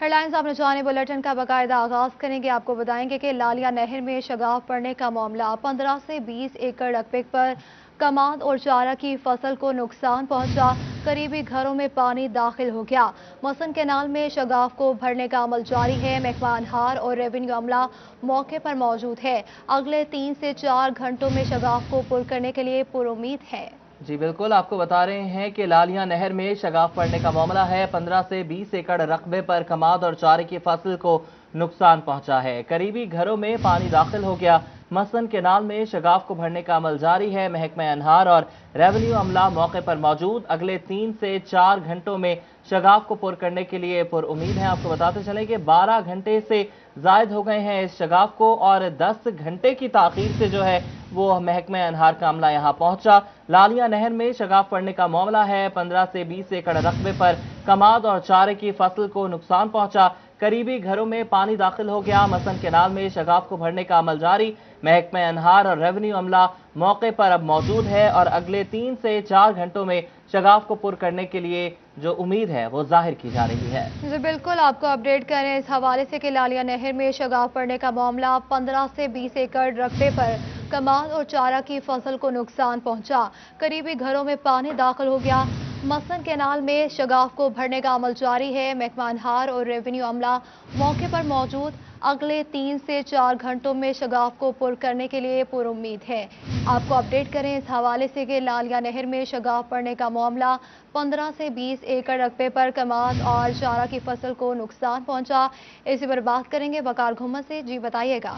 Headlines आपने जाने bulletin का बाकायदा आगाज करेंगे। आपको बताएंगे कि लालिया नहर में शगाफ पड़ने का मामला 15 से 20 एकड़ रकबे पर कमाद और चारा की फसल को नुकसान पहुंचा। करीबी घरों में पानी दाखिल हो गया। मसन कैनाल में शगाफ को भरने का अमल जारी है। महकमा अनहार और रेवेन्यू अमला मौके पर मौजूद है। अगले 3 से 4 घंटों में शगाफ को पुर करने के लिए पुरुमीद है। जी बिल्कुल, आपको बता रहे हैं कि लालिया नहर में शगाफ पड़ने का मामला है। 15 से 20 एकड़ रकबे पर कमाद और चारे की फसल को नुकसान पहुंचा है। करीबी घरों में पानी दाखिल हो गया। मसन कैनाल में शगाफ को भरने का अमल जारी है। महकमा अनहार और रेवेन्यू अमला मौके पर मौजूद। अगले 3 से 4 घंटों में शगाफ को पुर करने के लिए पुर उम्मीद है। आपको बताते चलें कि 12 घंटे से जायद हो गए हैं इस शगाफ को और 10 घंटे की ताखीर से जो है वो महकमा अनहार का अमला यहाँ पहुंचा। लालिया नहर में शगाफ पड़ने का मामला है। 15 से 20 एकड़ रकबे पर कमाद और चारे की फसल को नुकसान पहुंचा। करीबी घरों में पानी दाखिल हो गया। मसन कैनाल में शगाफ को भरने का अमल जारी। महकमा अनहार और रेवेन्यू अमला मौके पर अब मौजूद है और अगले 3 से 4 घंटों में शगाफ को पुर करने के लिए जो उम्मीद है वो जाहिर की जा रही है। जी बिल्कुल, आपको अपडेट करें इस हवाले से कि लालिया नहर में शगाफ पड़ने का मामला 15 से 20 एकड़ रकबे पर कमाद और चारा की फसल को नुकसान पहुंचा। करीबी घरों में पानी दाखिल हो गया। मसन कैनाल में शगाफ को भरने का अमल जारी है। महकमा अनहार और रेवेन्यू अमला मौके पर मौजूद। अगले 3 से 4 घंटों में शगाफ को पुर करने के लिए पुरुम्मीद है। आपको अपडेट करें इस हवाले से कि लालिया नहर में शगाफ पड़ने का मामला 15 से 20 एकड़ रकबे पर कमाद और चारा की फसल को नुकसान पहुंचा। इसी पर बात करेंगे वकार घुम्मत से। जी बताइएगा।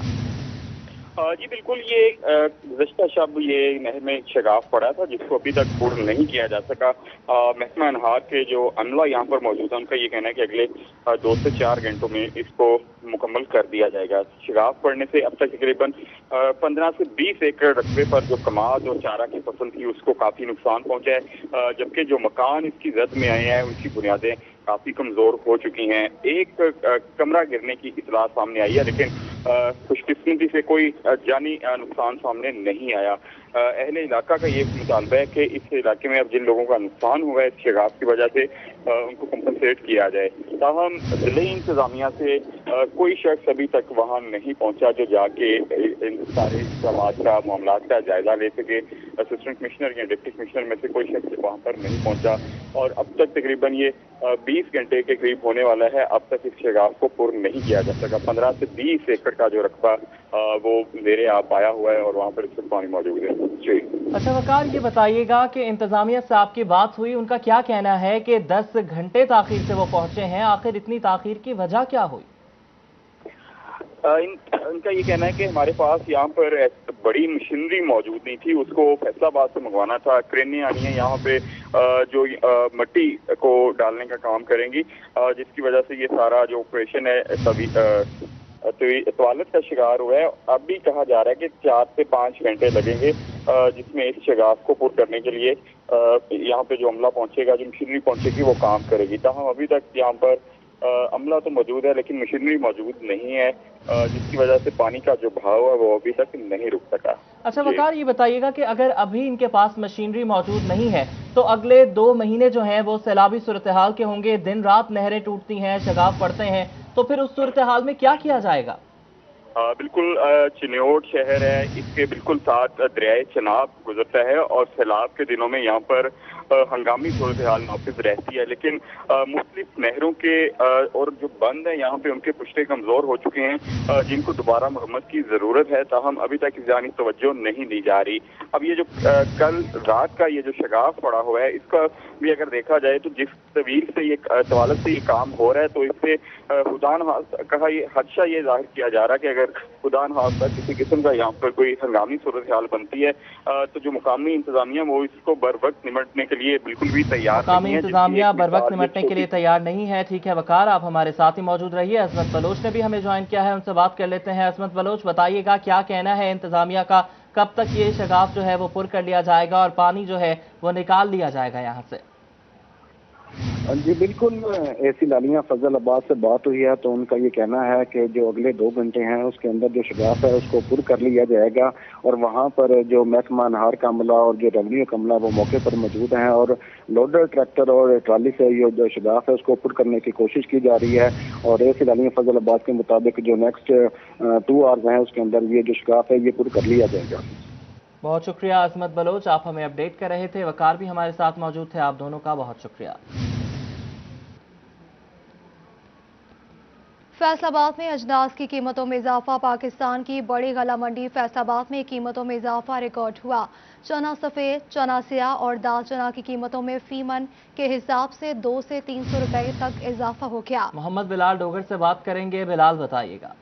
जी बिल्कुल, ये गुज़श्ता शब ये नहर में एक शगाफ पड़ा था जिसको अभी तक पूर्ण नहीं किया जा सका। महकमा अनहार के जो अमला यहाँ पर मौजूद है उनका ये कहना है कि अगले 2 से 4 घंटों में इसको मुकम्मल कर दिया जाएगा। शगाफ पड़ने से अब तक तकरीबन 15 से 20 एकड़ रकबे पर जो कमाद और चारा की फसल थी उसको काफ़ी नुकसान पहुँचा है, जबकि जो मकान इसकी जद में आए हैं उनकी बुनियादें काफ़ी कमज़ोर हो चुकी हैं। एक कमरा गिरने की इतला सामने आई है, लेकिन खुशकिस्मती से कोई जानी नुकसान सामने नहीं आया। अहले इलाका का ये मुतालबा है कि इस इलाके में अब जिन लोगों का नुकसान हुआ है इस शगाफ की वजह से उनको कंपनसेट किया जाए। ताहम ज़िले इंतज़ामिया से कोई शख्स अभी तक वहाँ नहीं पहुँचा जो जाके इन सारे समाज का मामला का जायजा ले सके। असिस्टेंट कमिश्नर या डिप्टी कमिश्नर में से कोई शख्स वहाँ पर नहीं पहुँचा और अब तक तकरीबन ये 20 घंटे के करीब होने वाला है। अब तक इस शगाफ को पूर्ण नहीं किया जा सका। 15 से 20 एकड़ का जो रकबा वो मेरे आप आया हुआ है और वहाँ पर इस वक्त पानी मौजूद है। जी अच्छा वकार, ये बताइएगा कि इंतजामिया से आपकी बात हुई, उनका क्या कहना है कि 10 घंटे ताखीर से वो पहुंचे हैं, आखिर इतनी ताखीर की वजह क्या हुई? इनका ये कहना है कि हमारे पास यहाँ पर बड़ी मशीनरी मौजूद नहीं थी, उसको फैसलाबाद से मंगवाना था। क्रेनें आनी है यहाँ पे जो मिट्टी को डालने का काम करेंगी, जिसकी वजह से ये सारा जो ऑपरेशन है तभी तवालत का शिकार हुआ है। अब भी कहा जा रहा है कि 4 से 5 घंटे लगेंगे जिसमें इस शगाफ को पुर करने के लिए यहाँ पे जो अमला पहुंचेगा, जो मशीनरी पहुंचेगी वो काम करेगी। ताहम अभी तक यहाँ पर अमला तो मौजूद है लेकिन मशीनरी मौजूद नहीं है, जिसकी वजह से पानी का जो बहाव है वो अभी तक नहीं रुक सका। अच्छा वकार, ये बताइएगा कि अगर अभी इनके पास मशीनरी मौजूद नहीं है तो अगले 2 महीने जो हैं वो सैलाबी सूरत हाल के होंगे, दिन रात नहरें टूटती हैं, शगाफ पड़ते हैं, तो फिर उस सूरत हाल में क्या किया जाएगा? बिल्कुल, चिन्योट शहर है, इसके बिल्कुल साथ दरियाए चनाब गुजरता है और सैलाब के दिनों में यहाँ पर हंगामी सूरत हाल नाफिज रहती है। लेकिन मुख्तलिफ नहरों के और जो बंद है यहाँ पे उनके पुश्ते कमज़ोर हो चुके हैं, जिनको दोबारा मरम्मत की ज़रूरत है। ताहम अभी तक इस जानिब तवज्जो नहीं दी जा रही। अब ये जो कल रात का ये जो शगाफ पड़ा हुआ है इसका भी अगर देखा जाए तो जिस तवील से ये तवालत से ये काम हो रहा है तो इससे खुदान कहा ये खदशा ये जाहिर किया जा रहा है कि अगर खुदान हादसा किसी किस्म का यहाँ पर कोई हंगामी सूरत हाल बनती है तो जो मुकामी इंतजामिया वो इसको बर वक्त निमटने के लिए बिल्कुल भी तैयार नहीं है। इंतजामिया बर वक्त निमटने के लिए तैयार नहीं है। ठीक है वकार, आप हमारे साथ ही मौजूद रहिए। अजमत बलोच ने भी हमें ज्वाइन किया है, उनसे बात कर लेते हैं। अजमत बलोच, बताइएगा क्या कहना है इंतजामिया का, कब तक ये शगाफ जो है वो पुर कर लिया जाएगा और पानी जो है वो निकाल लिया जाएगा यहाँ से? जी बिल्कुल, एसी लालियां फजल अब्बास से बात हुई है तो उनका ये कहना है कि जो अगले 2 घंटे हैं उसके अंदर जो शगाफ है उसको पुर कर लिया जाएगा और वहां पर जो महकमा अनहार का अमला और जो रेवेन्यू का अमला वो मौके पर मौजूद हैं और लोडर ट्रैक्टर और ट्राली से ये जो शगाफ है उसको पुर करने की कोशिश की जा रही है। और एसी लालियां फजल अब्बास के मुताबिक जो नेक्स्ट 2 आवर्स हैं उसके अंदर ये जो शगाफ है ये पुर कर लिया जाएगा। बहुत शुक्रिया आजमत बलोच, आप हमें अपडेट कर रहे थे। वकार भी हमारे साथ मौजूद थे, आप दोनों का बहुत शुक्रिया। फैसलाबाद में अजनास की कीमतों में इजाफा। पाकिस्तान की बड़ी गला मंडी फैसलाबाद में कीमतों में इजाफा रिकॉर्ड हुआ। चना सफ़ेद, चना स्याह और दाल चना की कीमतों में फीमन के हिसाब से 2 से 300 रुपए तक इजाफा हो गया। मोहम्मद बिलाल डोगर से बात करेंगे। बिलाल बताइएगा।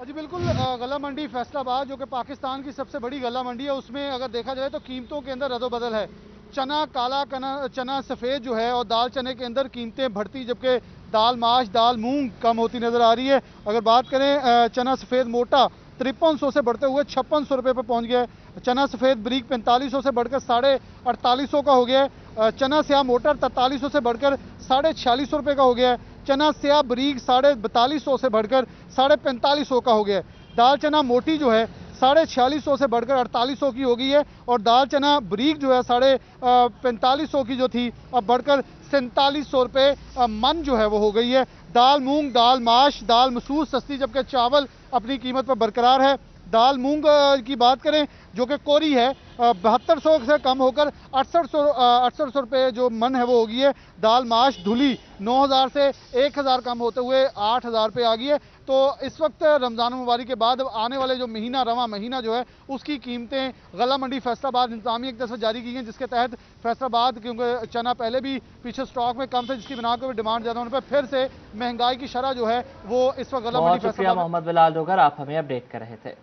जी बिल्कुल, गला मंडी फैसलाबाद जो कि पाकिस्तान की सबसे बड़ी गला मंडी है उसमें अगर देखा जाए तो कीमतों के अंदर रदोबदल है। चना काला चना सफ़ेद जो है और दाल चने के अंदर कीमतें बढ़ती, जबकि दाल माश दाल मूंग कम होती नज़र आ रही है। अगर बात करें चना सफ़ेद मोटा 5300 से बढ़ते हुए 5600 रुपये पर पहुंच गया है। चना सफ़ेद ब्रीक 4500 से बढ़कर 4850 का हो गया है। चना स्याह मोटर 4300 से बढ़कर 4650 रुपये का हो गया है। चना स्याह ब्रीक 4250 से बढ़कर 4550 का हो गया है। दाल चना मोटी जो है 4650 से बढ़कर 4800 की हो गई है और दाल चना ब्रीक जो है 4550 की जो थी अब बढ़कर 4700 रुपये मन जो है वो हो गई है। दाल मूंग दाल माश दाल मसूर सस्ती, जबकि चावल अपनी कीमत पर बरकरार है। दाल मूंग की बात करें जो कि कोरी है 7200 से कम होकर 6800 रुपये जो मन है वो हो गई है। दाल माश धुली 9000 से 1000 कम होते हुए 8000 रुपये आ गई है। तो इस वक्त रमज़ान मुबारक के बाद आने वाले जो महीना रवा महीना जो है उसकी कीमतें गला मंडी फैसलाबाद इंतजामिया की तरफ से जारी की गई, जिसके तहत फैसलाबाद क्योंकि चना पहले भी पीछे स्टॉक में कम थे जिसकी बिना पर डिमांड ज़्यादा होने पर फिर से महंगाई की शरह जो है वो इस वक्त गला मंडी फैसलाबाद। मोहम्मद बिलाल डोगर, आप हमें अपडेट कर रहे थे।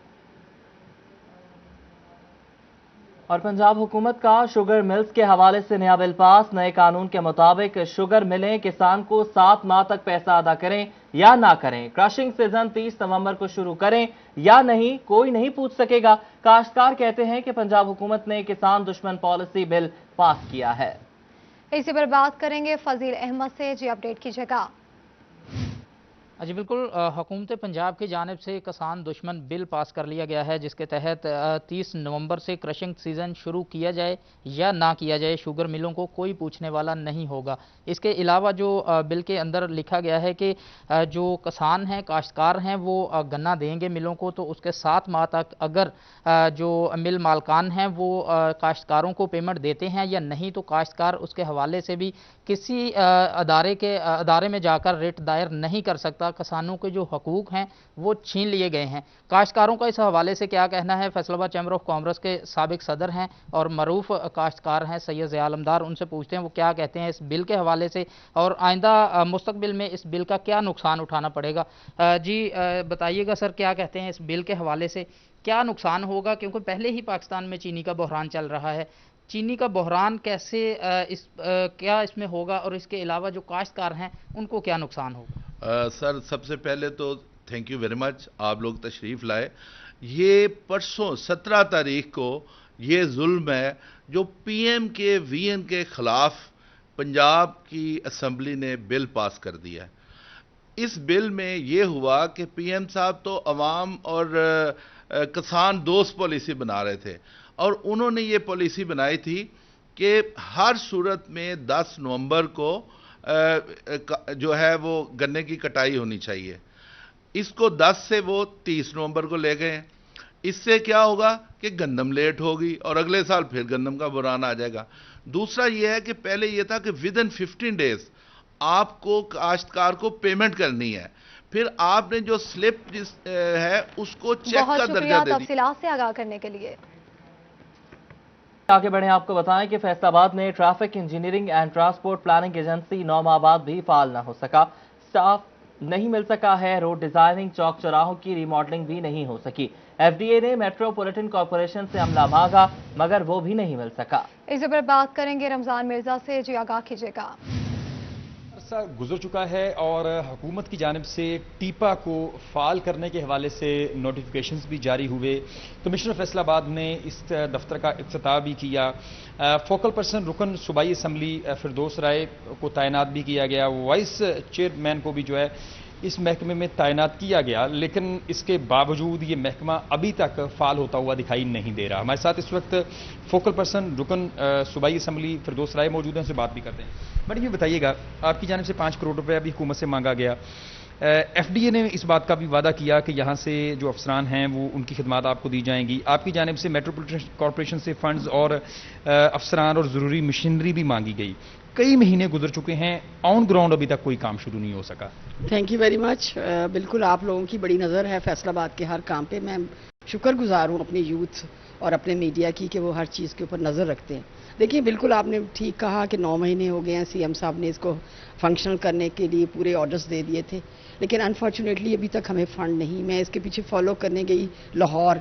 और पंजाब हुकूमत का शुगर मिल्स के हवाले से नया बिल पास। नए कानून के मुताबिक शुगर मिलें किसान को 7 माह तक पैसा अदा करें या ना करें, क्रशिंग सीजन 30 नवंबर को शुरू करें या नहीं, कोई नहीं पूछ सकेगा। काश्तकार कहते हैं कि पंजाब हुकूमत ने किसान दुश्मन पॉलिसी बिल पास किया है। इसी पर बात करेंगे फजील अहमद से। जी अपडेट कीजिएगा। जी बिल्कुल, हुकूमत पंजाब की जानिब से किसान दुश्मन बिल पास कर लिया गया है, जिसके तहत 30 नवंबर से क्रशिंग सीज़न शुरू किया जाए या ना किया जाए, शुगर मिलों को कोई पूछने वाला नहीं होगा। इसके अलावा जो बिल के अंदर लिखा गया है कि जो किसान हैं काश्तकार हैं वो गन्ना देंगे मिलों को, तो उसके 7 माह तक अगर जो मिल मालकान हैं वो काश्तकारों को पेमेंट देते हैं या नहीं, तो काश्तकार उसके हवाले से भी किसी अदारे में जाकर रिट दायर नहीं कर सकता। किसानों के जो हकूक़ हैं वो छीन लिए गए हैं। काश्तकारों का इस हवाले से क्या कहना है, फैसलाबाद चैम्बर ऑफ कॉमर्स के साबिक सदर हैं और मरूफ काश्तकार हैं सैयद ज़िया आलमदार, उनसे पूछते हैं वो क्या कहते हैं इस बिल के हवाले से और आइंदा मुस्तकबिल में इस बिल का क्या नुकसान उठाना पड़ेगा। जी बताइएगा सर, क्या कहते हैं इस बिल के हवाले से क्या नुकसान होगा, क्योंकि पहले ही पाकिस्तान में चीनी का बहरान चल रहा है। चीनी का बहरान कैसे क्या इसमें होगा और इसके अलावा जो काश्तकार हैं उनको क्या नुकसान होगा। सर सबसे पहले तो थैंक यू वेरी मच, आप लोग तशरीफ़ लाए। ये परसों 17 तारीख को ये जुल्म है जो पीएम के वीएन के ख़िलाफ़ पंजाब की असम्बली ने बिल पास कर दिया है। इस बिल में ये हुआ कि पीएम साहब तो अवाम और किसान दोस्त पॉलिसी बना रहे थे और उन्होंने ये पॉलिसी बनाई थी कि हर सूरत में 10 नवंबर को जो है वो गन्ने की कटाई होनी चाहिए। इसको 10 से वो 30 नवंबर को ले गए। इससे क्या होगा कि गंदम लेट होगी और अगले साल फिर गंदम का बहरान आ जाएगा। दूसरा ये है कि पहले ये था कि विद इन 15 डेज आपको काश्तकार को पेमेंट करनी है, फिर आपने जो स्लिप है उसको चेक का दर्जा दे दिया। से आगाह करने के लिए आगे बढ़े, आपको बताएं कि फैसलाबाद में traffic engineering and transport planning agency 9 माह बाद भी फाल न हो सका। स्टाफ नहीं मिल सका है, रोड डिजाइनिंग चौक चौराहों की रीमॉडलिंग भी नहीं हो सकी। एफडीए ने मेट्रोपॉलिटन कॉरपोरेशन से अमला मांगा मगर वो भी नहीं मिल सका। इस पर बात करेंगे रमजान मिर्जा से। जी आगाह कीजिएगा। عرصہ گزر چکا ہے اور حکومت کی جانب سے ٹیپا کو فعال کرنے کے حوالے سے نوٹیفیکیشنز بھی جاری ہوئے. کمشنر فیصل آباد نے اس دفتر کا افتتاح بھی کیا. فوکل پرسن رکن صوبائی اسمبلی فردوس رائے کو تعینات بھی کیا گیا. وائس چیئرمین کو بھی جو ہے اس محکمے میں تعینات کیا گیا، لیکن اس کے باوجود یہ محکمہ ابھی تک فعال ہوتا ہوا دکھائی نہیں دے رہا. ہمارے ساتھ اس وقت فوکل پرسن رکن صوبائی اسمبلی فردوس رائے موجود ہیں، ان سے بات بھی کرتے ہیں. میڈم یہ بتائیے گا، آپ کی جانب سے 5 کروڑ روپے ابھی حکومت سے مانگا گیا. ایف ڈی اے نے اس بات کا بھی وعدہ کیا کہ یہاں سے جو افسران ہیں وہ ان کی خدمات آپ کو دی جائیں گی. آپ کی جانب سے میٹروپولیٹن کارپوریشن سے فنڈز اور افسران اور ضروری مشینری بھی مانگی گئی. کئی مہینے گزر چکے ہیں، آن گراؤنڈ ابھی تک کوئی کام شروع نہیں ہو سکا. Thank you very much. بالکل آپ لوگوں کی بڑی نظر ہے فیصل آباد کے ہر کام پہ. میں شکر گزار ہوں اپنی یوتھ اور اپنے میڈیا کی کہ وہ ہر چیز کے اوپر نظر رکھتے ہیں. دیکھیں بالکل آپ نے ٹھیک کہا کہ 9 مہینے ہو گئے ہیں، سی ایم صاحب نے اس کو فنکشنل کرنے کے لیے پورے آرڈرز دے دیے تھے، لیکن انفارچونیٹلی ابھی تک ہمیں فنڈ نہیں. میں اس کے پیچھے فالو کرنے گئی لاہور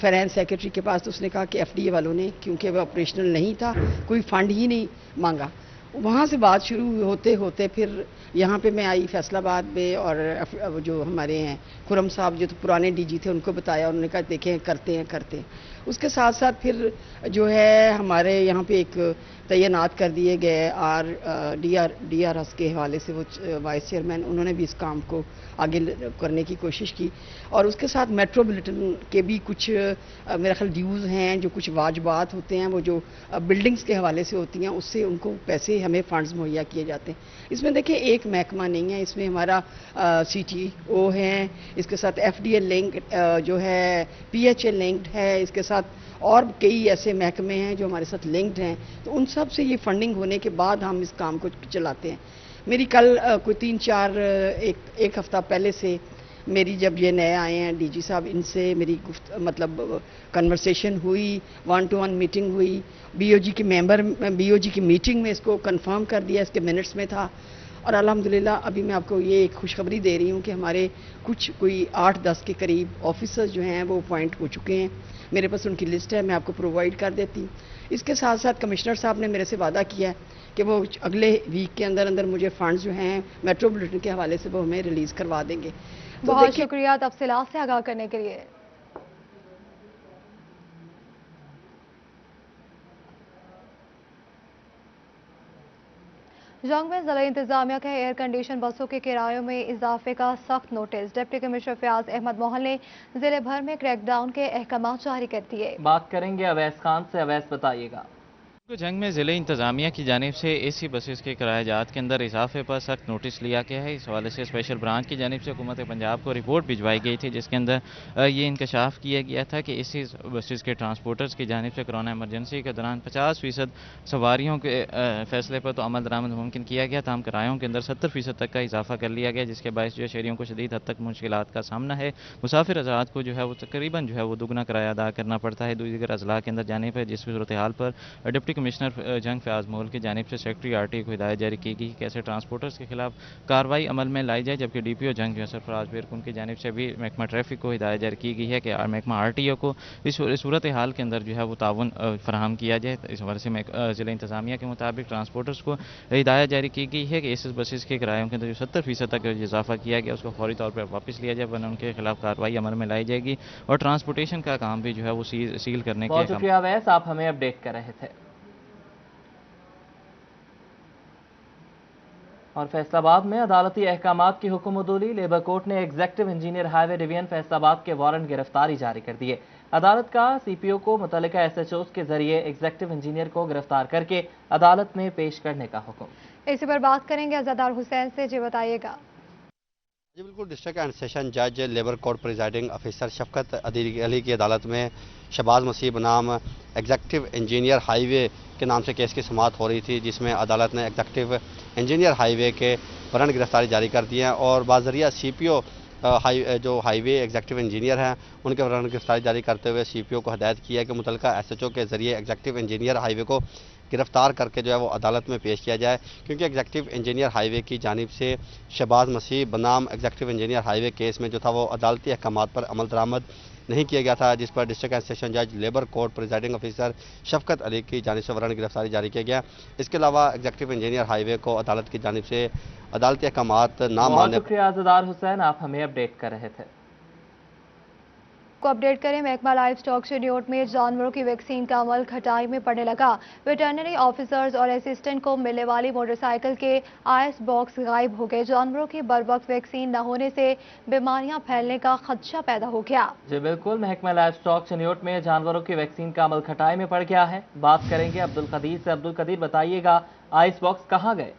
فائنانس سیکرٹری کے پاس، تو اس نے کہا کہ ایف ڈی اے والوں نے کیونکہ وہ آپریشنل نہیں تھا کوئی فنڈ ہی نہیں مانگا. وہاں سے بات شروع ہوتے ہوتے پھر یہاں پہ میں آئی فیصل آباد میں، اور جو ہمارے ہیں خرم صاحب جو پرانے ڈی جی تھے ان کو بتایا، انہوں نے کہا دیکھیں کرتے ہیں. اس کے ساتھ ساتھ پھر جو ہے ہمارے یہاں پہ ایک تعینات کر دیے گئے ڈی آر ایس کے حوالے سے، وہ وائس چیئرمین، انہوں نے بھی اس کام کو آگے کرنے کی کوشش کی. اور اس کے ساتھ میٹرو بلٹن کے بھی کچھ میرا خیال ڈیوز ہیں، جو کچھ واجبات ہوتے ہیں وہ جو بلڈنگز کے حوالے سے ہوتی ہیں، اس سے ان کو پیسے ہمیں فنڈز مہیا کیے جاتے ہیں. اس میں دیکھیں ایک محکمہ نہیں ہے، اس میں ہمارا سی ٹی او ہے، اس کے ساتھ ایف ڈی اے لنک جو ہے، پی ایچ اے لنکڈ ہے، اس کے ساتھ اور کئی ایسے محکمے ہیں جو ہمارے ساتھ لنکڈ ہیں. تو ان سب سے یہ فنڈنگ ہونے کے بعد ہم اس کام کو چلاتے ہیں. میری کل کوئی 3-4 ایک ہفتہ پہلے سے میری جب یہ نئے آئے ہیں ڈی جی صاحب، ان سے میری مطلب کنورسیشن ہوئی، 1-to-1 میٹنگ ہوئی. بی او جی کی میٹنگ میں اس کو کنفرم کر دیا، اس کے منٹس میں تھا. اور الحمدللہ ابھی میں آپ کو یہ ایک خوشخبری دے رہی ہوں کہ ہمارے کوئی 8-10 کے قریب آفیسرز جو ہیں وہ اپوائنٹ ہو چکے ہیں. میرے پاس ان کی لسٹ ہے، میں آپ کو پرووائڈ کر دیتی ہوں. اس کے ساتھ ساتھ کمشنر صاحب نے میرے سے وعدہ کیا ہے کہ وہ اگلے ویک کے اندر مجھے فنڈز جو ہیں میٹرو بلٹن کے حوالے سے وہ ہمیں ریلیز کروا دیں گے. بہت شکریہ تفصیلات سے آگاہ کرنے کے لیے. جنگ میں ضلع انتظامیہ کے ایئر کنڈیشن بسوں کے کرایوں میں اضافے کا سخت notice. Deputy commissioner Fayyaz Ahmed Mohal نے ضلع بھر میں کریک ڈاؤن کے احکامات جاری کر دیے. بات کریں گے اویس خان سے. اویس بتائیے گا. جنگ میں ضلع انتظامیہ کی جانب سے اے سی بسز کے کرایہ جات کے اندر اضافے پر سخت نوٹس لیا گیا ہے. اس حوالے سے اسپیشل برانچ کی جانب سے حکومت پنجاب کو رپورٹ بھجوائی گئی تھی، جس کے اندر یہ انکشاف کیا گیا تھا کہ اے سی بسز کے ٹرانسپورٹرز کی جانب سے کرونا ایمرجنسی کے دوران 50% سواریوں کے فیصلے پر تو عمل درآمد ممکن کیا گیا، تاہم کرایوں کے اندر 70% تک کا اضافہ کر لیا گیا، جس کے باعث جو شہریوں کو شدید حد تک مشکلات کا سامنا ہے. مسافر حضرات کو جو ہے وہ تقریباً جو ہے وہ دگنا کرایہ ادا کرنا پڑتا ہے دیگر اضلاع کے اندر جانے پر، جس صورتحال پر ڈپٹی کمشنر جنگ فیاض موہل کی جانب سے سیکرٹری آر ٹی کو ہدایت جاری کی گئی کہ ایسے ٹرانسپورٹرز کے خلاف کارروائی عمل میں لائی جائے. جبکہ ڈی پی او جنگ جو ہے سرفراز بیرکن کی جانب سے بھی محکمہ ٹریفک کو ہدایت جاری کی گئی ہے کہ محکمہ آر ٹی او کو اس صورتحال کے اندر جو ہے وہ تعاون فراہم کیا جائے. اس حوالے سے ضلع انتظامیہ کے مطابق ٹرانسپورٹرز کو ہدایت جاری کی گئی ہے کہ اس بسز کے کرایوں کے اندر جو 70% تک اضافہ کیا گیا اس کو فوری طور پر واپس لیا جائے، ورنہ ان کے خلاف کارروائی عمل میں لائی جائے گی اور ٹرانسپورٹیشن کا کام بھی جو ہے وہ سیل کرنے کے. بہت شکریہ اویس، آپ ہمیں اپڈیٹ کر رہے تھے. اور فیصل آباد میں عدالتی احکامات کی حکم عدولی. لیبر کورٹ نے ایگزیکٹو انجینئر ہائی وے ڈویژن فیصل آباد کے وارنٹ گرفتاری جاری کر دیے. عدالت کا سی پی او کو متعلقہ ایس ایچ اوز کے ذریعے ایگزیکٹو انجینئر کو گرفتار کر کے عدالت میں پیش کرنے کا حکم. اسی پر بات کریں گے عزادار حسین سے. جی بتائیے گا. جی بالکل، ڈسٹرکٹ اینڈ سیشن جج لیبر کورٹ پریزائڈنگ افیسر شفقت علی کی عدالت میں شہباز مسیح بنام ایگزیکٹو انجینئر ہائی وے کے نام سے کیس کی سماعت ہو رہی تھی، جس میں عدالت نے ایگزیکٹو انجینئر ہائی وے کے وارنٹ گرفتاری جاری کر دی ہیں اور بذریعہ سی پی او جو ہائی وے ایگزیکٹو انجینئر ہیں ان کے وارنٹ گرفتاری جاری کرتے ہوئے سی پی او کو ہدایت کیا ہے کہ متعلقہ ایس ایچ او کے ذریعے ایگزیکٹو انجینئر ہائی وے کو گرفتار کر کے جو ہے وہ عدالت میں پیش کیا جائے، کیونکہ ایگزیکٹو انجینئر ہائی وے کی جانب سے شہباز مسیح بنام ایگزیکٹو انجینئر ہائی وے کیس میں جو تھا وہ عدالتی احکامات پر عمل درآمد नहीं किया गया था, जिस पर डिस्ट्रिक्ट एंड सेशन जज लेबर कोर्ट प्रिजाइडिंग ऑफिसर शफकत अली की जानिब से वारंट गिरफ्तारी जारी किया गया। इसके अलावा एग्जीक्यूटिव इंजीनियर हाईवे को अदालत की जानिब से अदालती अहकामात ना मानने। शुक्रिया अज़दार हुसैन, आप हमें अपडेट कर रहे थे। को अपडेट करें, महकमा लाइव स्टॉक शेड्यूट में जानवरों की वैक्सीन का अमल खटाई में पड़ने लगा। वेटरनरी ऑफिसर्स और असिस्टेंट को मिलने वाली मोटरसाइकिल के आइस बॉक्स गायब हो गए। जानवरों की बरवक्त वैक्सीन न होने से बीमारियां फैलने का खदशा पैदा हो गया। जी बिल्कुल, महकमा लाइव स्टॉक शेड्यूट में जानवरों की वैक्सीन का अमल खटाई में पड़ गया है। बात करेंगे अब्दुल कदीर से। अब्दुल कदीर, बताइएगा आइस बॉक्स कहाँ गए?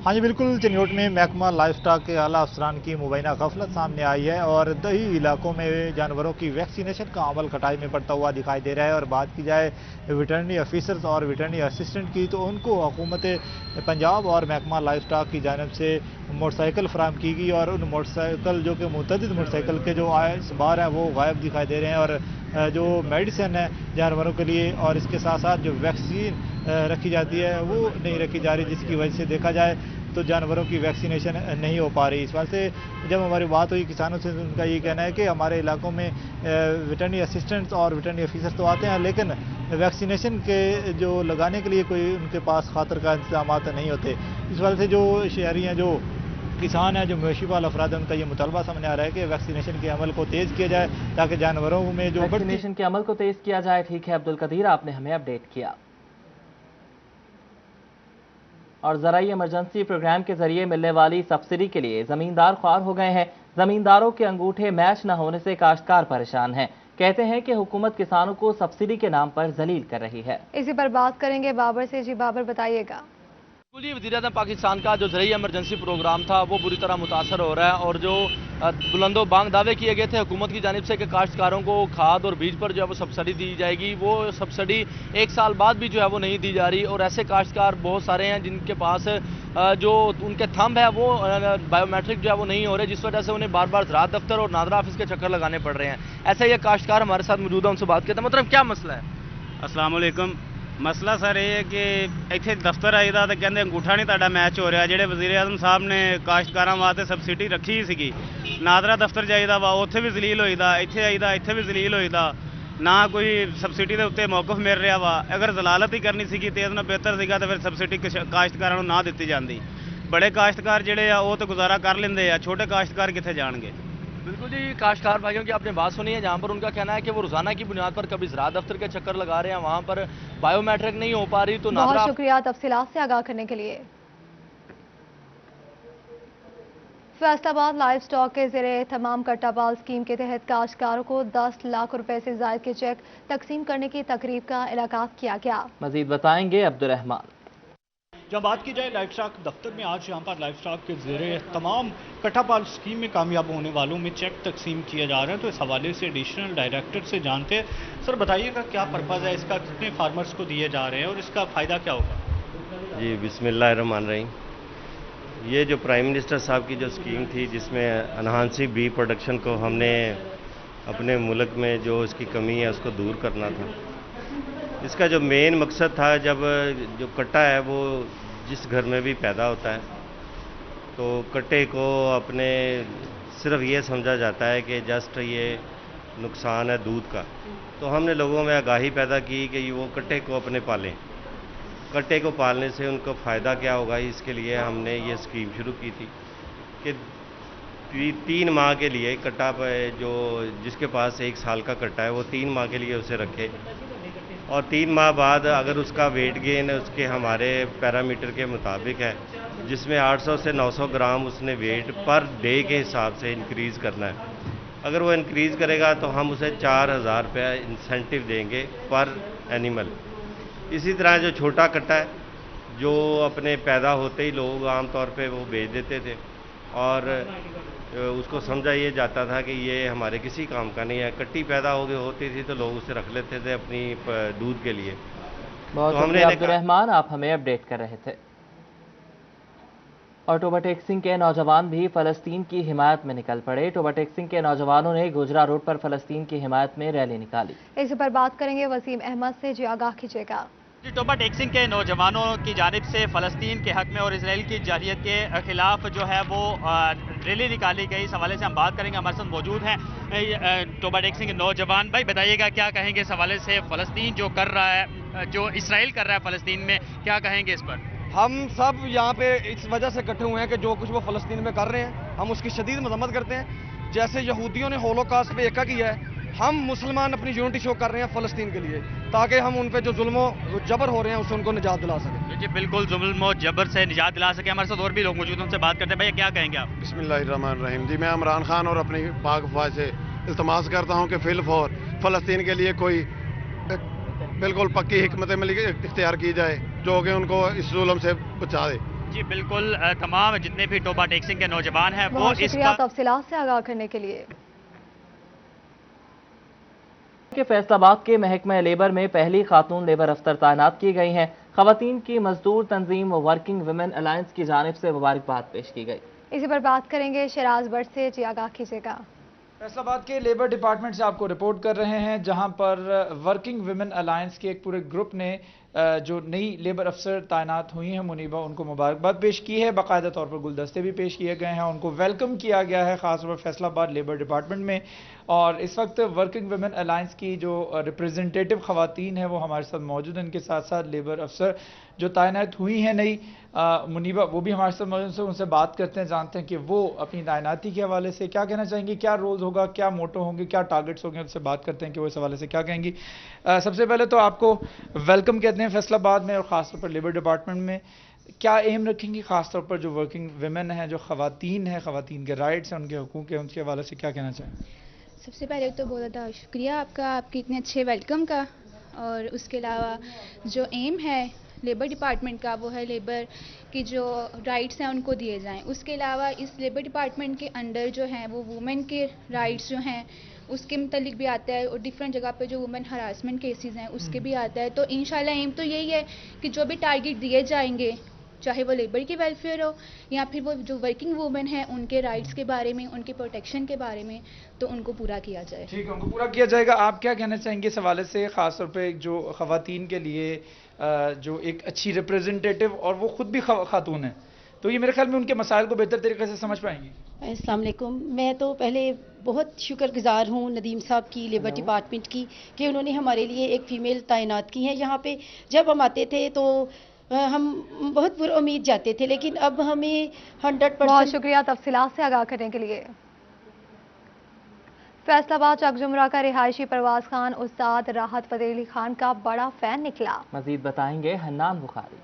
हाँ जी बिल्कुल, चिन्योट में महकमा लाइफ स्टॉक के आला अफसरान की मुबैना गफलत सामने आई है और दही इलाकों में जानवरों की वैक्सीनेशन का अमल खटाई में पड़ता हुआ दिखाई दे रहा है। और बात की जाए वेटरनरी ऑफिसर्स और वेटरनरी असिस्टेंट की, तो उनको हुकूमत पंजाब और महकमा लाइफ स्टॉक की जानिब से मोटरसाइकिल फराम की गई और उन मोटरसाइकिल जो कि मुतअद्दिद मोटरसाइकिल के जो बार हैं वो गायब दिखाई दे रहे हैं। और जो मेडिसिन है जानवरों के लिए और इसके साथ साथ जो वैक्सीन रखी जाती है वो नहीं रखी जा रही, जिसकी वजह से देखा जाए तो जानवरों की वैक्सीनेशन नहीं हो पा रही। इस वजह से जब हमारी बात हुई किसानों से, उनका ये कहना है कि हमारे इलाकों में वेटरनरी असिस्टेंट्स और वेटरनरी ऑफिसर्स तो आते हैं, लेकिन वैक्सीनेशन के जो लगाने के लिए कोई उनके पास खातर का इंतजाम नहीं होते। इस वजह से जो शहरी हैं, जो किसान हैं, जो मवेशी पाल अफराद हैं, उनका ये मुतालबा सामने आ रहा है कि वैक्सीनेशन के अमल को तेज़ किया जाए ताकि जानवरों में जो वैक्सीनेशन के अमल को तेज़ किया जाए। ठीक है अब्दुल कदीर, आपने हमें अपडेट किया। और ज़राई इमरजेंसी प्रोग्राम के जरिए मिलने वाली सब्सिडी के लिए जमींदार ख्वार हो गए हैं। जमींदारों के अंगूठे मैच न होने से काश्तकार परेशान हैं। कहते हैं कि हुकूमत किसानों को सब्सिडी के नाम पर जलील कर रही है। इसी पर बात करेंगे बाबर से। जी बाबर, बताइएगा। वज़ीर-ए-आज़म पाकिस्तान का जो ज़राई इमरजेंसी प्रोग्राम था वो बुरी तरह मुतासर हो रहा है और जो बुलंदो बांग दावे किए गए थे हुकूमत की जानिब से कि काश्तकारों को खाद और बीज पर जो है वो सब्सिडी दी जाएगी, वो सब्सिडी 1 साल बाद भी जो है वो नहीं दी जा रही। और ऐसे काश्तकार बहुत सारे हैं जिनके पास जो उनके थंब है वो बायोमेट्रिक जो है वो नहीं हो रहे, जिस वजह से उन्हें बार बार ज़राअत दफ्तर और नादरा ऑफिस के चक्कर लगाने पड़ रहे हैं। ऐसा ही एक काश्तकार हमारे साथ मौजूद है, उनसे बात करते हैं। मतलब क्या मसला है? अस्सलाम वालेकुम। मसला सर ये है कि इतने दफ्तर आईदा तो कहते अंगूठा नहीं तुहाडा मैच हो रहा। ਜਿਹੜੇ वज़ीर-ए-आज़म साहब ने काश्तकारां वास्ते सबसिडी रखी सीगी, नादरा दफ्तर जाईदा वा उत्थे भी जलील होईदा, इत्थे आईदा इत्थे भी जलील होईदा, ना कोई सबसिडी के उत्ते मौकफ मिल रहा वा। अगर जलालत ही करनी सीगी तो इहदे नाल बेहतर सीगा तो फिर सबसिडी काश्तकारां नूं ना दित्ती जांदी। बड़े काश्तकार जिहड़े आ वो तो गुजारा कर लेंदे आ, छोटे काश्तकार कित्थे जाणगे? बिल्कुल जी, काश्तकार भाइयों की आपने बात सुनी है, जहाँ पर उनका कहना है कि वो रोजाना की बुनियाद पर कभी ज़राअत दफ्तर के चक्कर लगा रहे हैं, वहाँ पर बायोमेट्रिक नहीं हो पा रही। तो बहुत शुक्रिया तफसीलात से आगाह करने के लिए। फैसलाबाद लाइव स्टॉक के ज़रिए तमाम कट्टापाल स्कीम के तहत काश्तकारों को 10 लाख रुपए से ज़ायद के चेक तकसीम करने की तकरीब का इनेकाद किया गया। मजीद बताएंगे अब्दुल रहमान। जब बात की जाए लाइफ स्टॉक दफ्तर में, आज यहाँ पर लाइफ स्टॉक के ज़रिए तमाम कट्टापाल स्कीम में कामयाब होने वालों में चेक तकसीम किए जा रहे हैं। तो इस हवाले से एडिशनल डायरेक्टर से जानते हैं। सर बताइएगा क्या पर्पज़ है इसका, कितने फार्मर्स को दिए जा रहे हैं और इसका फ़ायदा क्या होगा? जी बिस्मिल्लाहिर्रहमानिर्रहीम। ये जो प्राइम मिनिस्टर साहब की जो स्कीम थी जिसमें एनहांसिंग बी प्रोडक्शन को हमने अपने मुल्क में जो इसकी कमी है उसको दूर करना था, इसका जो मेन मकसद था, जब जो कट्टा है वो जिस घर में भी पैदा होता है तो कट्टे को अपने सिर्फ ये समझा जाता है कि जस्ट ये नुकसान है दूध का। तो हमने लोगों में आगाही पैदा की कि वो कट्टे को अपने पालें। कट्टे को पालने से उनको फ़ायदा क्या होगा, इसके लिए हमने ये स्कीम शुरू की थी कि 3 माह के लिए कट्टा जो जिसके पास 1 साल का कट्टा है वो 3 माह के लिए उसे रखे और 3 माह बाद अगर उसका वेट गेन उसके हमारे पैरामीटर के मुताबिक है, जिसमें 800 से 900 ग्राम उसने वेट पर डे के हिसाब से इंक्रीज़ करना है। अगर वो इंक्रीज़ करेगा तो हम उसे 4000 रुपये इंसेंटिव देंगे पर एनिमल। इसी तरह जो छोटा कट्टा है जो अपने पैदा होते ही लोग आम तौर पे वो बेच देते थे और उसको समझा ये जाता था कि ये हमारे किसी काम का नहीं है। कट्टी पैदा हो गई होती थी तो लोग उसे रख लेते थे अपनी दूध के लिए। बहुत शुक्रिया अब्दुल रहमान, आप हमें अपडेट कर रहे थे। और टोबा टेक्सिंग के नौजवान भी फ़लस्तीन की हिमायत में निकल पड़े। टोबा टेक्सिंग के नौजवानों ने गुजरा रोड पर फ़लस्तीन की हिमायत में रैली निकाली। इस पर बात करेंगे वसीम अहमद से। जी आगाह कीजिएगा। ٹوبا ٹیکسنگ کے نوجوانوں کی جانب سے فلسطین کے حق میں اور اسرائیل کی جارحیت کے خلاف جو ہے وہ ریلی نکالی گئی. اس حوالے سے ہم بات کریں گے. ہمارے ساتھ موجود ہیں ٹوبا ٹیکسنگ کے نوجوان. بھائی بتائیے گا کیا کہیں گے اس حوالے سے؟ فلسطین جو کر رہا ہے، جو اسرائیل کر رہا ہے فلسطین میں، کیا کہیں گے اس پر؟ ہم سب یہاں پہ اس وجہ سے اکٹھے ہوئے ہیں کہ جو کچھ وہ فلسطین میں کر رہے ہیں ہم اس کی شدید مذمت کرتے ہیں. جیسے یہودیوں نے ہولوکاسٹ پہ ایکا کیا ہے، ہم مسلمان اپنی یونٹی شو کر رہے ہیں فلسطین کے لیے، تاکہ ہم ان پہ جو ظلم و جبر ہو رہے ہیں اس سے ان کو نجات دلا سکیں. جی بالکل، ظلم و جبر سے نجات دلا سکیں. ہمارے ساتھ اور بھی لوگ موجود ہیں، ان سے بات کرتے ہیں. بھائی کیا کہیں گے آپ؟ بسم اللہ الرحمن الرحیم. جی میں عمران خان اور اپنی پاک فوج سے التماس کرتا ہوں کہ فی الفور فلسطین کے لیے کوئی بالکل پکی حکمت عملی اختیار کی جائے جو کہ ان کو اس ظلم سے بچا دے. جی بالکل، تمام جتنے بھی ٹوبا ٹیکسنگ کے نوجوان ہیں وہ بہت اس شکریہ تفصیلات سے آگاہ کرنے کے لیے. کہ فیصل آباد کے محکمہ لیبر میں پہلی خاتون لیبر افسر تعینات کی گئی ہیں. خواتین کی مزدور تنظیم ورکنگ ویمن الائنس کی جانب سے مبارکباد پیش کی گئی. اسی پر بات کریں گے شیراز بٹ سے. جی آگاہ کیجیے گا. فیصل آباد کے لیبر ڈپارٹمنٹ سے آپ کو رپورٹ کر رہے ہیں، جہاں پر ورکنگ ویمن الائنس کے ایک پورے گروپ نے جو نئی لیبر افسر تعینات ہوئی ہیں منیبہ، ان کو مبارکباد پیش کی ہے. باقاعدہ طور پر گلدستے بھی پیش کیے گئے ہیں، ان کو ویلکم کیا گیا ہے خاص طور پر فیصل آباد لیبر ڈپارٹمنٹ میں. اور اس وقت ورکنگ ویمن الائنس کی جو ریپریزنٹیٹو خواتین ہیں وہ ہمارے ساتھ موجود ہیں. ان کے ساتھ ساتھ لیبر افسر جو تعینات ہوئی ہیں نئی منیبہ، وہ بھی ہمارے ساتھ موجود ہیں. ان سے بات کرتے ہیں، جانتے ہیں کہ وہ اپنی تعیناتی کے حوالے سے کیا کہنا چاہیں گے، کیا رولز ہوگا، کیا موٹو ہوں گے، کیا ٹارگٹس ہوں گے. ان سے بات کرتے ہیں کہ وہ اس حوالے سے کیا کہیں گی. سب سے پہلے تو آپ کو ویلکم کہتے ہیں فیصل آباد میں اور خاص طور پر لیبر ڈپارٹمنٹ میں. کیا ایم رکھیں گی خاص طور پر جو ورکنگ ویمن ہیں، جو خواتین ہیں، خواتین کے رائٹس ہیں، ان کے حقوق ہیں، ان کے حوالے سے کیا کہنا چاہیں؟ سب سے پہلے تو بہت زیادہ شکریہ آپ کا، آپ کے اتنے اچھے ویلکم کا. اور اس کے علاوہ جو ایم ہے لیبر ڈپارٹمنٹ کا وہ ہے لیبر کی جو رائٹس ہیں ان کو دیے جائیں. اس کے علاوہ اس لیبر ڈپارٹمنٹ کے انڈر جو ہیں وہ وومن کے رائٹس جو ہیں اس کے متعلق بھی آتا ہے، اور ڈفرینٹ جگہ پہ جو وومن ہراسمنٹ کیسز ہیں اس کے بھی آتا ہے. تو انشاءاللہ ایم تو یہی ہے کہ جو بھی ٹارگٹ دیے جائیں گے، چاہے وہ لیبر کی ویلفیئر ہو یا پھر وہ جو ورکنگ وومن ہیں ان کے رائٹس کے بارے میں، ان کے پروٹیکشن کے بارے میں، تو ان کو پورا کیا جائے. ٹھیک ہے، ان کو پورا کیا جائے گا. آپ کیا کہنا چاہیں گے اس حوالے سے، خاص طور پہ جو خواتین کے لیے جو ایک اچھی ریپریزنٹیٹو اور وہ خود بھی خاتون ہیں، تو یہ میرے خیال میں ان کے مسائل کو بہتر طریقے سے سمجھ پائیں گی. السلام علیکم. میں تو پہلے بہت شکر گزار ہوں ندیم صاحب کی، لیبر ڈپارٹمنٹ کی، کہ انہوں نے ہمارے لیے ایک فیمیل تعینات کی ہیں یہاں پہ. جب ہم آتے تھے تو ہم بہت پر امید جاتے تھے، لیکن اب ہمیں 100%. بہت شکریہ تفصیلات سے آگاہ کرنے کے لیے. فیصل آباد چک جمرہ کا رہائشی پرواز خان استاد راحت فتح علی خان کا بڑا فین نکلا. مزید بتائیں گے حنان بخاری.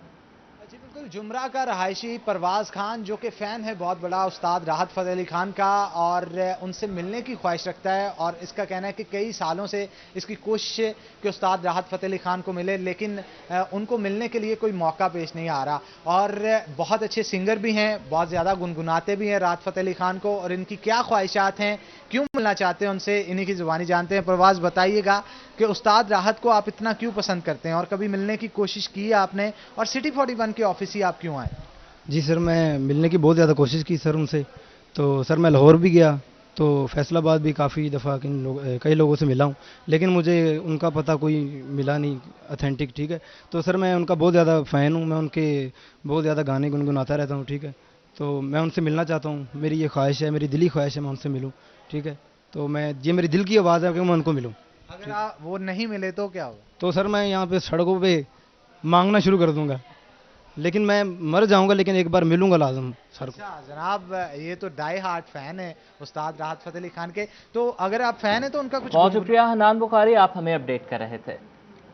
جی بالکل، جمرہ کا رہائشی پرواز خان جو کہ فین ہے بہت بڑا استاد راحت فتح علی خان کا، اور ان سے ملنے کی خواہش رکھتا ہے. اور اس کا کہنا ہے کہ کئی سالوں سے اس کی کوشش ہے کہ استاد راحت فتح علی خان کو ملے، لیکن ان کو ملنے کے لیے کوئی موقع پیش نہیں آ رہا. اور بہت اچھے سنگر بھی ہیں، بہت زیادہ گنگناتے بھی ہیں راحت فتح علی خان کو. اور ان کی کیا خواہشات ہیں، کیوں ملنا چاہتے ہیں، ان سے انہی کی زبانی جانتے ہیں. پرواز بتائیے گا کہ استاد راحت کو آپ اتنا کیوں پسند کرتے ہیں، اور کبھی ملنے کی کوشش کی ہے آپ نے، اور سٹی 41 کے آفس ہی آپ کیوں آئے؟ جی سر، میں ملنے کی بہت زیادہ کوشش کی سر ان سے. تو سر میں لاہور بھی گیا، تو فیصل آباد بھی کافی دفعہ کئی لوگوں سے ملا ہوں، لیکن مجھے ان کا پتہ کوئی ملا نہیں اتھینٹک. ٹھیک ہے، تو سر میں ان کا بہت زیادہ فین ہوں، میں ان کے بہت زیادہ گانے گنگناتا رہتا ہوں. ٹھیک ہے، تو میں ان سے ملنا چاہتا ہوں. میری یہ خواہش ہے، میری دلی خواہش ہے میں ان سے ملوں. ٹھیک ہے، تو یہ میری دل کی آواز ہے کہ میں ان کو ملوں. اگر وہ نہیں ملے تو کیا ہو؟ تو سر میں یہاں پہ سڑکوں پہ مانگنا شروع کر دوں گا، لیکن میں مر جاؤں گا، لیکن ایک بار ملوں گا لازم سر کو. اچھا جناب، یہ تو ڈائی ہارٹ فین ہے استاد راحت فتح علی خان کے، تو اگر آپ فین ہیں تو ان کا کچھ. بہت شکریہ حنان بخاری، آپ ہمیں اپڈیٹ کر رہے تھے.